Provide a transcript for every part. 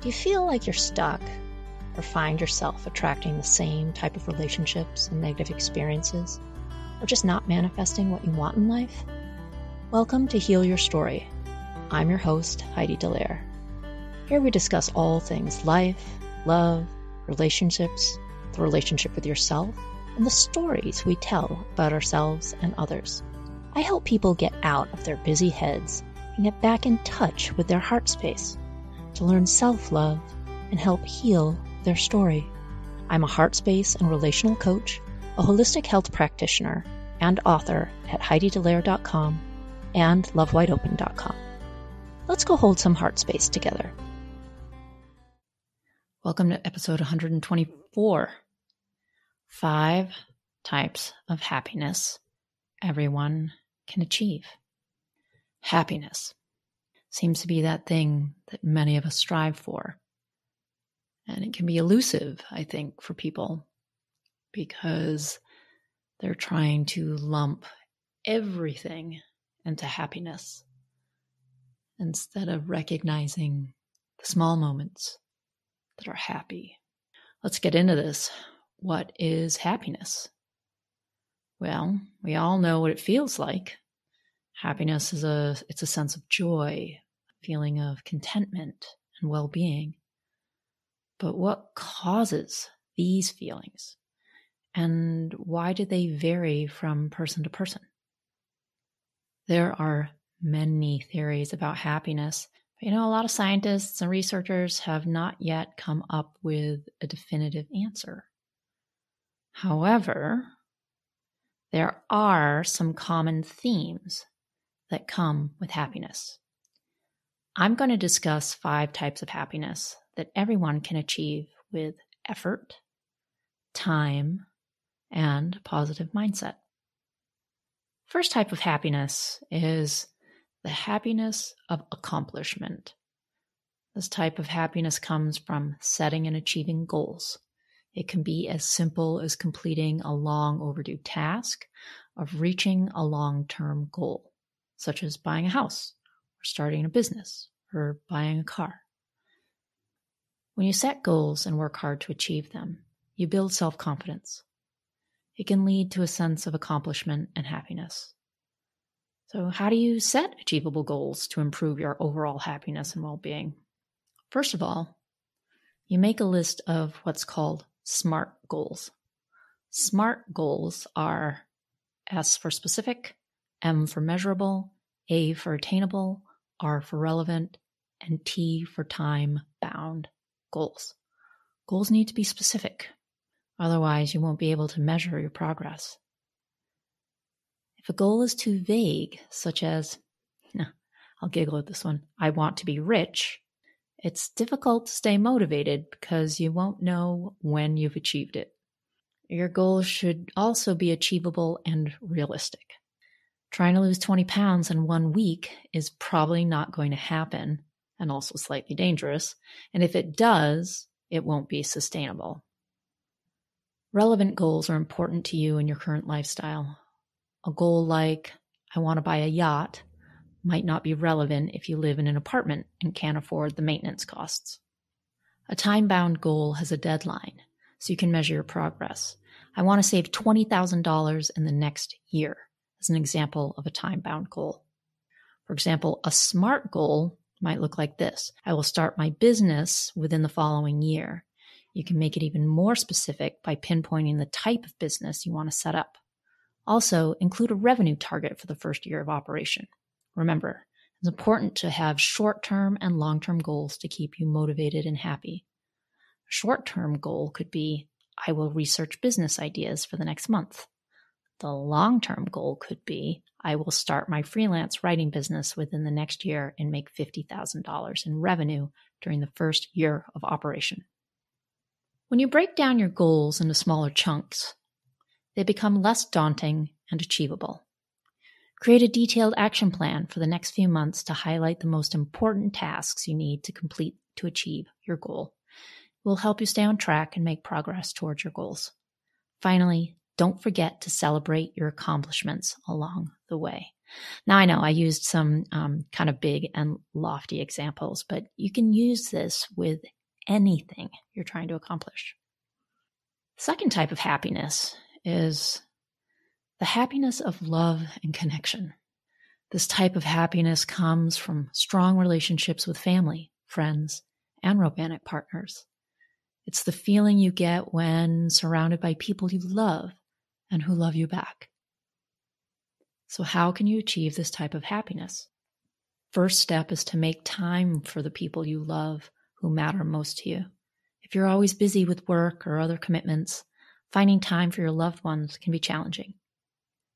Do you feel like you're stuck or find yourself attracting the same type of relationships and negative experiences, or just not manifesting what you want in life? Welcome to Heal Your Story. I'm your host, Heidi. Here we discuss all things life, love, relationships, the relationship with yourself, and the stories we tell about ourselves and others. I help people get out of their busy heads and get back in touch with their heart space to learn self-love and help heal their story. I'm a heart space and relational coach, a holistic health practitioner, and author at HeidiDelaire.com and LoveWideOpen.com. Let's go hold some heart space together. Welcome to episode 124. 5 types of happiness everyone can achieve. Happiness seems to be that thing that many of us strive for. And it can be elusive, I think, for people because they're trying to lump everything into happiness instead of recognizing the small moments that are happy. Let's get into this. What is happiness? Well, we all know what it feels like. Happiness is a sense of joy, a feeling of contentment and well-being. But what causes these feelings? And why do they vary from person to person? There are many theories about happiness. But, a lot of scientists and researchers have not yet come up with a definitive answer. However, there are some common themes that come with happiness. I'm going to discuss 5 types of happiness that everyone can achieve with effort, time, and positive mindset. First type of happiness is the happiness of accomplishment. This type of happiness comes from setting and achieving goals. It can be as simple as completing a long overdue task of reaching a long-term goal, such as buying a house, or starting a business, or buying a car. When you set goals and work hard to achieve them, you build self-confidence. It can lead to a sense of accomplishment and happiness. So how do you set achievable goals to improve your overall happiness and well-being? First of all, you make a list of what's called SMART goals. SMART goals are S for specific, M for measurable, A for attainable, R for relevant, and T for time-bound goals. Goals need to be specific. Otherwise, you won't be able to measure your progress. If a goal is too vague, such as, I'll giggle at this one, I want to be rich, it's difficult to stay motivated because you won't know when you've achieved it. Your goals should also be achievable and realistic. Trying to lose 20 pounds in 1 week is probably not going to happen, and also slightly dangerous. And if it does, it won't be sustainable. Relevant goals are important to you in your current lifestyle. A goal like, I want to buy a yacht, might not be relevant if you live in an apartment and can't afford the maintenance costs. A time-bound goal has a deadline, so you can measure your progress. I want to save $20,000 in the next year, as an example of a time-bound goal. For example, a SMART goal might look like this. I will start my business within the following year. You can make it even more specific by pinpointing the type of business you want to set up. Also, include a revenue target for the first year of operation. Remember, it's important to have short-term and long-term goals to keep you motivated and happy. A short-term goal could be, I will research business ideas for the next month. The long-term goal could be, I will start my freelance writing business within the next year and make $50,000 in revenue during the first year of operation. When you break down your goals into smaller chunks, they become less daunting and achievable. Create a detailed action plan for the next few months to highlight the most important tasks you need to complete to achieve your goal. It will help you stay on track and make progress towards your goals. Finally, don't forget to celebrate your accomplishments along the way. Now, I know I used some kind of big and lofty examples, but you can use this with anything you're trying to accomplish. Second type of happiness is the happiness of love and connection. This type of happiness comes from strong relationships with family, friends, and romantic partners. It's the feeling you get when surrounded by people you love and who love you back. So how can you achieve this type of happiness? First step is to make time for the people you love who matter most to you. If you're always busy with work or other commitments, finding time for your loved ones can be challenging.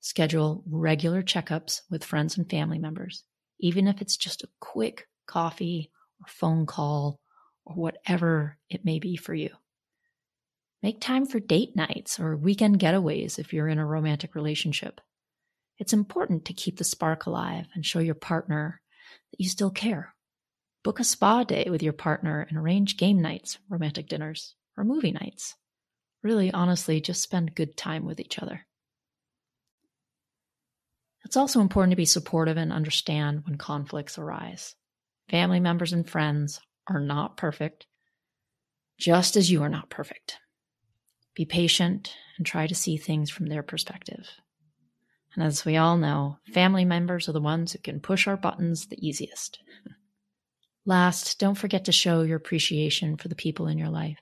Schedule regular checkups with friends and family members, even if it's just a quick coffee or phone call or whatever it may be for you. Make time for date nights or weekend getaways if you're in a romantic relationship. It's important to keep the spark alive and show your partner that you still care. Book a spa day with your partner and arrange game nights, romantic dinners, or movie nights. Really, honestly, just spend good time with each other. It's also important to be supportive and understand when conflicts arise. Family members and friends are not perfect, just as you are not perfect. Be patient and try to see things from their perspective. And as we all know, family members are the ones who can push our buttons the easiest. Last, don't forget to show your appreciation for the people in your life.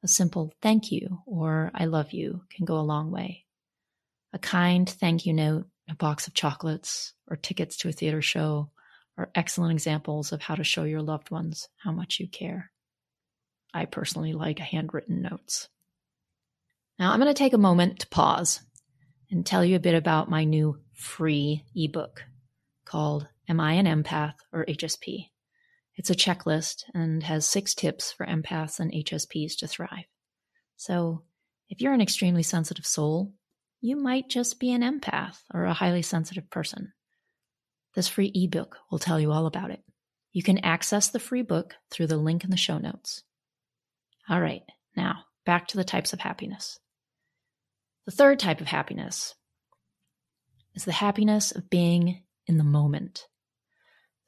A simple thank you or I love you can go a long way. A kind thank you note, a box of chocolates, or tickets to a theater show are excellent examples of how to show your loved ones how much you care. I personally like handwritten notes. Now I'm going to take a moment to pause and tell you a bit about my new free ebook called Am I an Empath or HSP? It's a checklist and has 6 tips for empaths and HSPs to thrive. So if you're an extremely sensitive soul, you might just be an empath or a highly sensitive person. This free ebook will tell you all about it. You can access the free book through the link in the show notes. All right, now back to the types of happiness. The third type of happiness is the happiness of being in the moment.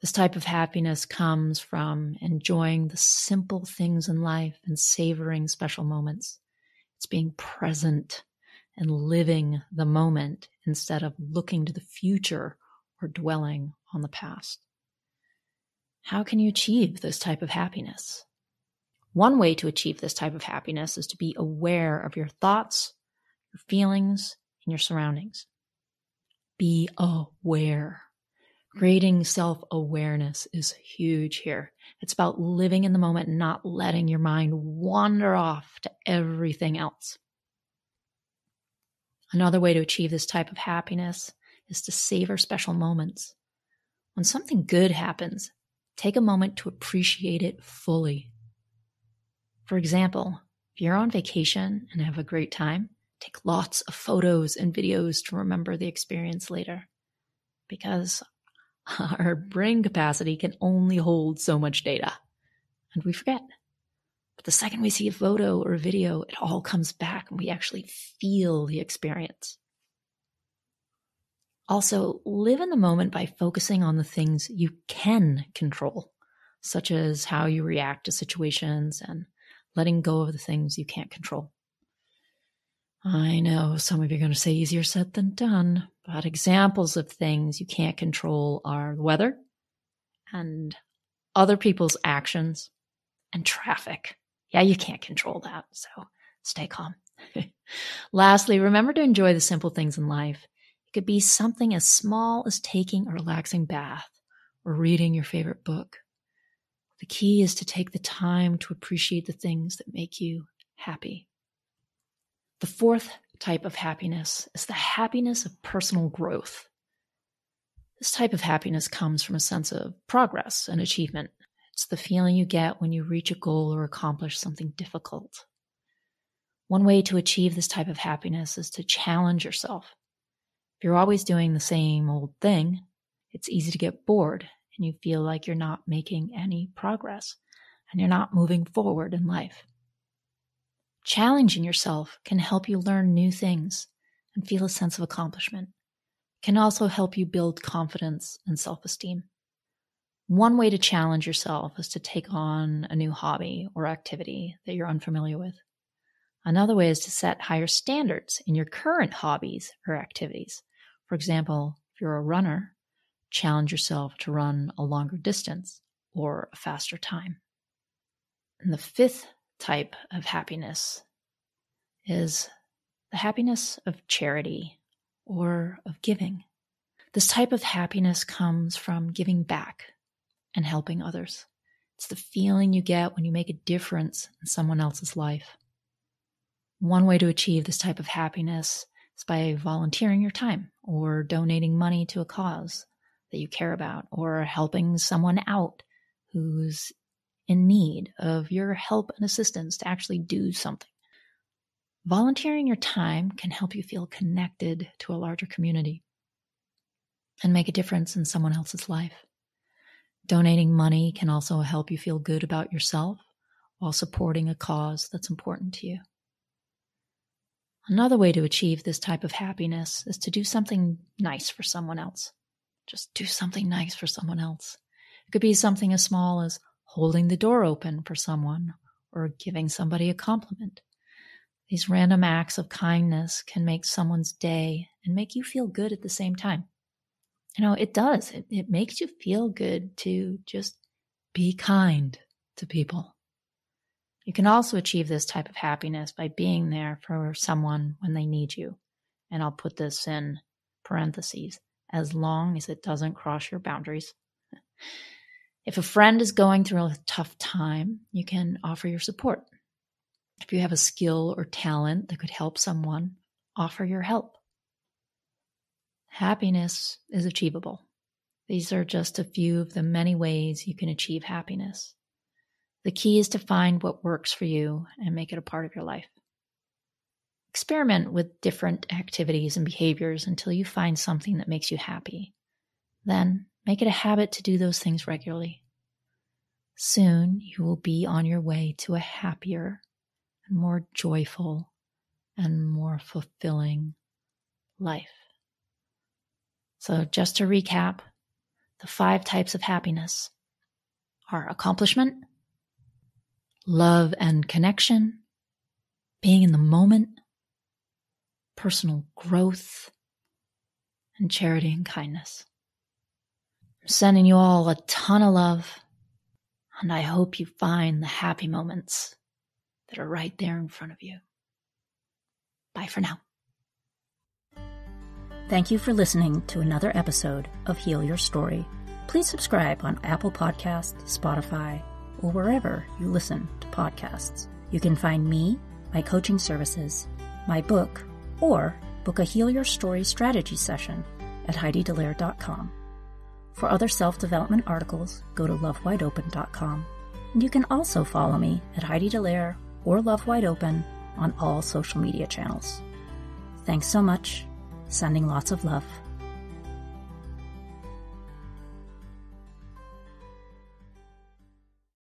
This type of happiness comes from enjoying the simple things in life and savoring special moments. It's being present and living the moment instead of looking to the future or dwelling on the past. How can you achieve this type of happiness? One way to achieve this type of happiness is to be aware of your thoughts, your feelings, and your surroundings. Be aware. Creating self-awareness is huge here. It's about living in the moment and not letting your mind wander off to everything else. Another way to achieve this type of happiness is to savor special moments. When something good happens, take a moment to appreciate it fully. For example, if you're on vacation and have a great time, take lots of photos and videos to remember the experience later. Because our brain capacity can only hold so much data, and we forget. But the second we see a photo or a video, it all comes back and we actually feel the experience. Also, live in the moment by focusing on the things you can control, such as how you react to situations and letting go of the things you can't control. I know some of you are going to say easier said than done, but examples of things you can't control are the weather and other people's actions and traffic. Yeah, you can't control that, so stay calm. Lastly, remember to enjoy the simple things in life. It could be something as small as taking a relaxing bath or reading your favorite book. The key is to take the time to appreciate the things that make you happy. The fourth type of happiness is the happiness of personal growth. This type of happiness comes from a sense of progress and achievement. It's the feeling you get when you reach a goal or accomplish something difficult. One way to achieve this type of happiness is to challenge yourself. If you're always doing the same old thing, it's easy to get bored and you feel like you're not making any progress and you're not moving forward in life. Challenging yourself can help you learn new things and feel a sense of accomplishment. can also help you build confidence and self-esteem. One way to challenge yourself is to take on a new hobby or activity that you're unfamiliar with. Another way is to set higher standards in your current hobbies or activities. For example, if you're a runner, challenge yourself to run a longer distance or a faster time. And the fifth type of happiness is the happiness of charity or of giving. This type of happiness comes from giving back and helping others. It's the feeling you get when you make a difference in someone else's life. One way to achieve this type of happiness is by volunteering your time or donating money to a cause that you care about, or helping someone out who's in need of your help and assistance to actually do something. Volunteering your time can help you feel connected to a larger community and make a difference in someone else's life. Donating money can also help you feel good about yourself while supporting a cause that's important to you. Another way to achieve this type of happiness is to do something nice for someone else. Just do something nice for someone else. It could be something as small as holding the door open for someone or giving somebody a compliment. These random acts of kindness can make someone's day and make you feel good at the same time. It does. It makes you feel good to just be kind to people. You can also achieve this type of happiness by being there for someone when they need you. And I'll put this in parentheses, as long as it doesn't cross your boundaries. If a friend is going through a tough time, you can offer your support. If you have a skill or talent that could help someone, offer your help. Happiness is achievable. These are just a few of the many ways you can achieve happiness. The key is to find what works for you and make it a part of your life. Experiment with different activities and behaviors until you find something that makes you happy. Then make it a habit to do those things regularly. Soon you will be on your way to a happier and more joyful and more fulfilling life. So just to recap, the 5 types of happiness are accomplishment, love and connection, being in the moment, personal growth, and charity and kindness. I'm sending you all a ton of love, and I hope you find the happy moments that are right there in front of you. Bye for now. Thank you for listening to another episode of Heal Your Story. Please subscribe on Apple Podcasts, Spotify, or wherever you listen to podcasts. You can find me, my coaching services, my book, or book a Heal Your Story strategy session at HeidiDelaire.com. For other self-development articles, go to lovewideopen.com. And you can also follow me at Heidi Delaire or Love Wide Open on all social media channels. Thanks so much. Sending lots of love.